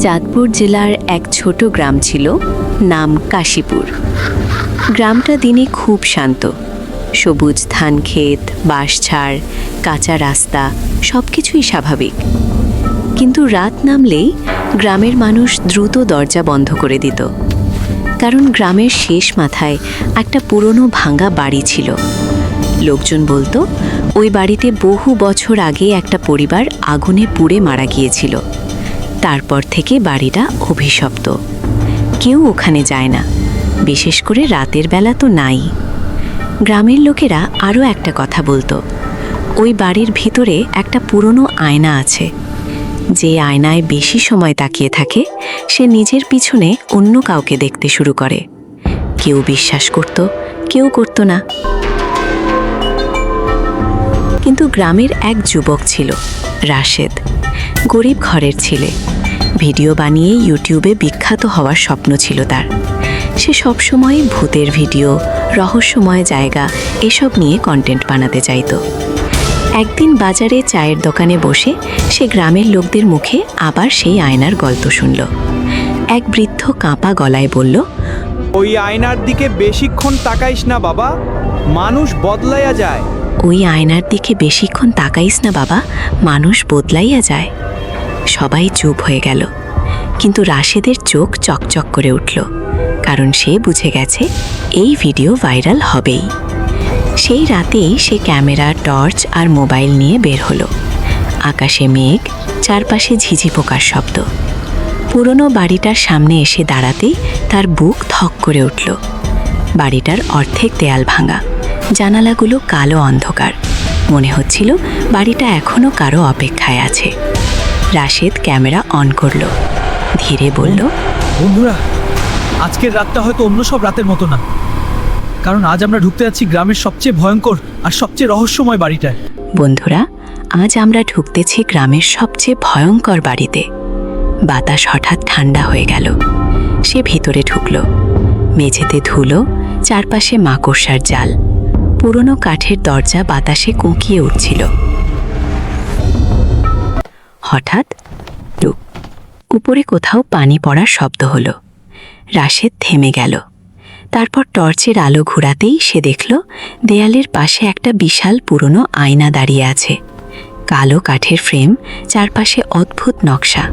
চাঁদপুর জেলার এক ছোট গ্রাম ছিল, নাম কাশীপুর। গ্রামটা দিনে খুব শান্ত। সবুজ ধানক্ষেত, বাঁশঝাড়, কাঁচা রাস্তা, সব কিছুই স্বাভাবিক। কিন্তু রাত নামলেই গ্রামের মানুষ দ্রুত দরজা বন্ধ করে দিত। কারণ গ্রামের শেষ মাথায় একটা পুরনো ভাঙা বাড়ি ছিল। লোকজন বলতো ওই বাড়িতে বহু বছর আগে একটা পরিবার আগুনে পুড়ে মারা গিয়েছিল। তারপর থেকে বাড়িটা অভিশপ্ত। কেউ ওখানে যায় না, বিশেষ করে রাতের বেলা তো নাই। গ্রামের লোকেরা আরও একটা কথা বলতো, ওই বাড়ির ভিতরে একটা পুরনো আয়না আছে। যে আয়নায় বেশি সময় তাকিয়ে থাকে সে নিজের পিছনে অন্য কাউকে দেখতে শুরু করে। কেউ বিশ্বাস করত, কেউ করত না। কিন্তু গ্রামের এক যুবক ছিল, রাশেদ। গরিব ঘরের ছেলে। ভিডিও বানিয়ে ইউটিউবে বিখ্যাত হওয়ার স্বপ্ন ছিল তার। সে সবসময় ভূতের ভিডিও, রহস্যময় জায়গা এসব নিয়ে কন্টেন্ট বানাতে চাইত। একদিন বাজারে চায়ের দোকানে বসে সে গ্রামের লোকদের মুখে আবার সেই আয়নার গল্প শুনল। এক বৃদ্ধ কাঁপা গলায় বলল, ওই আয়নার দিকে বেশিক্ষণ তাকাইস না বাবা, মানুষ বদলাইয়া যায়। ওই আয়নার দিকে বেশিক্ষণ তাকাইস না বাবা, মানুষ বদলাইয়া যায়। সবাই চুপ হয়ে গেল, কিন্তু রাশেদের চোখ চকচক করে উঠল, কারণ সে বুঝে গেছে এই ভিডিও ভাইরাল হবেই। সেই রাতেই সে ক্যামেরা, টর্চ আর মোবাইল নিয়ে বের হলো। আকাশে মেঘ, চারপাশে ঝিঝি পোকার শব্দ। পুরনো বাড়িটার সামনে এসে দাঁড়াতেই তার বুক ধক করে উঠল। বাড়িটার অর্ধেক দেয়াল ভাঙা, জানালাগুলো কালো অন্ধকার। মনে হচ্ছিল বাড়িটা এখনও কারো অপেক্ষায় আছে। রাশেদ ক্যামেরা অন করল, ধীরে বলল, বন্ধুরা, আজকের রাতটা হয়তো অন্য সব রাতের মতো না, কারণ আজ আমরা ঢুকতে যাচ্ছি গ্রামের সবচেয়ে ভয়ঙ্কর আর সবচেয়ে রহস্যময় বাড়িটায়। বন্ধুরা, আজ আমরা ঢুকতেছি গ্রামের সবচেয়ে ভয়ঙ্কর বাড়িতে। বাতাস হঠাৎ ঠান্ডা হয়ে গেল। সে ভিতরে ঢুকল। মেঝেতে ধুলো, চারপাশে মাকড়সার জাল। পুরনো কাঠের দরজা বাতাসে কুঁকিয়ে উঠছিল। হঠাৎ টুক, উপরে কোথাও পানি পড়ার শব্দ হলো। রাশেদ থেমে গেল। তারপর টর্চের আলো ঘোরাতেই সে দেখল দেয়ালের পাশে একটা বিশাল পুরনো আয়না দাঁড়িয়ে আছে। কালো কাঠের ফ্রেম, চারপাশে অদ্ভুত নকশা।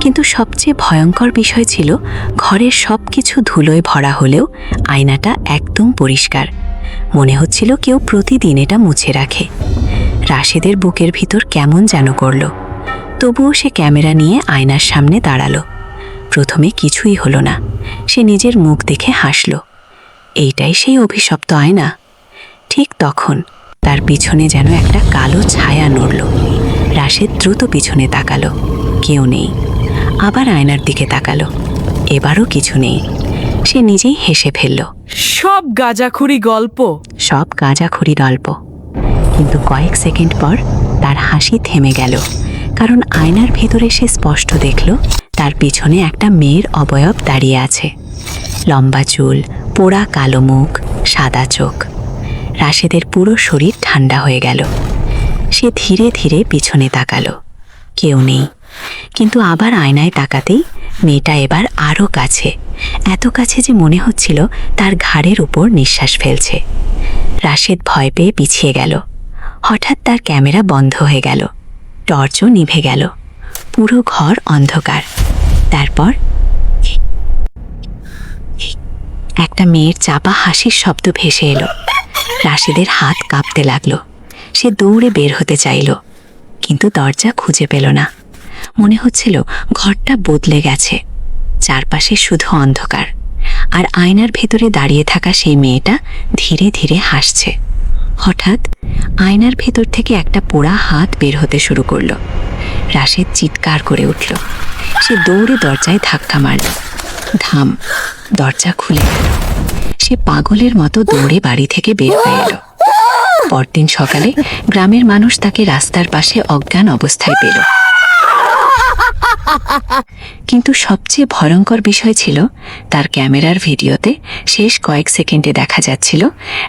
কিন্তু সবচেয়ে ভয়ঙ্কর বিষয় ছিল ঘরের সব কিছু ধুলোয় ভরা হলেও আয়নাটা একদম পরিষ্কার। মনে হচ্ছিল কেউ প্রতিদিন এটা মুছে রাখে। রাশেদের বুকের ভিতর কেমন যেন করল। তবুও সে ক্যামেরা নিয়ে আয়নার সামনে দাঁড়ালো। প্রথমে কিছুই হলো না। সে নিজের মুখ দেখে হাসল। এইটাই সেই অভিশপ্ত আয়না। ঠিক তখন তার পিছনে যেন একটা কালো ছায়া নড়ল। রাশেদ দ্রুত পিছনে তাকালো, কেউ নেই। আবার আয়নার দিকে তাকালো, এবারও কিছু নেই। সে নিজেই হেসে ফেলল। সব গাঁজাখুরি গল্প। সব গাঁজাখুরি গল্প। কিন্তু কয়েক সেকেন্ড পর তার হাসি থেমে গেল, কারণ আয়নার ভেতরে সে স্পষ্ট দেখল তার পিছনে একটা মেয়ের অবয়ব দাঁড়িয়ে আছে। লম্বা চুল, পোড়া কালো মুখ, সাদা চোখ। রাশেদের পুরো শরীর ঠান্ডা হয়ে গেল। সে ধীরে ধীরে পিছনে তাকালো, কেউ নেই। কিন্তু আবার আয়নায় তাকাতেই মেয়েটা এবার আরও কাছে, এত কাছে যে মনে হচ্ছিল তার ঘাড়ের উপর নিঃশ্বাস ফেলছে। রাশেদ ভয় পেয়ে পিছিয়ে গেল। হঠাৎ তার ক্যামেরা বন্ধ হয়ে গেল, টর্চও নিভে গেল। পুরো ঘর অন্ধকার। তারপর একটা মেয়ের চাপা হাসির শব্দ ভেসে এলো। রাশেদের হাত কাঁপতে লাগলো। সে দৌড়ে বের হতে চাইল, কিন্তু দরজা খুঁজে পেল না। মনে হচ্ছিল ঘরটা বদলে গেছে। চারপাশে শুধু অন্ধকার, আর আয়নার ভেতরে দাঁড়িয়ে থাকা সেই মেয়েটা ধীরে ধীরে হাসছে। হঠাৎ আয়নার ভেতর থেকে একটা পোড়া হাত বের হতে শুরু করলো। রাশেদ চিৎকার করে উঠল। সে দৌড়ে দরজায় ধাক্কা মারল। ধাম, দরজা খুলে গেল। সে পাগলের মতো দৌড়ে বাড়ি থেকে বের হয়ে এলো। পরদিন সকালে গ্রামের মানুষ তাকে রাস্তার পাশে অজ্ঞান অবস্থায় পেল। কিন্তু সবচেয়ে ভয়ঙ্কর বিষয় ছিল তার ক্যামেরার ভিডিওতে শেষ কয়েক সেকেন্ডে দেখা যাচ্ছিল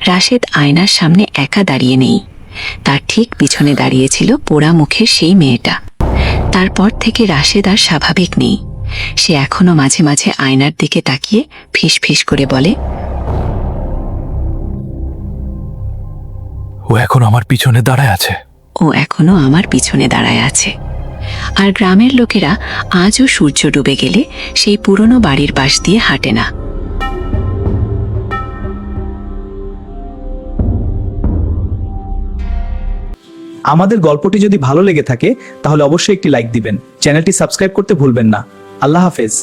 রাশেদ আয়নার সামনে একা দাঁড়িয়ে নেই। তার ঠিক পিছনে দাঁড়িয়েছিল পোড়া মুখের সেই মেয়েটা। তারপর থেকে রাশেদ আর স্বাভাবিক নেই। সে এখনো মাঝে মাঝে আয়নার দিকে তাকিয়ে ফিস ফিস করে বলে, ও এখন আমার পিছনে দাঁড়ায় আছে। ও এখনো আমার পিছনে দাঁড়ায় আছে। আর গ্রামের লোকেরা আজও সূর্য ডুবে গেলে সেই পুরনো বাড়ির পাশ দিয়ে হাঁটে না। আমাদের গল্পটি যদি ভালো লেগে থাকে তাহলে অবশ্যই একটি লাইক দিবেন, চ্যানেলটি সাবস্ক্রাইব করতে ভুলবেন না। আল্লাহ হাফেজ।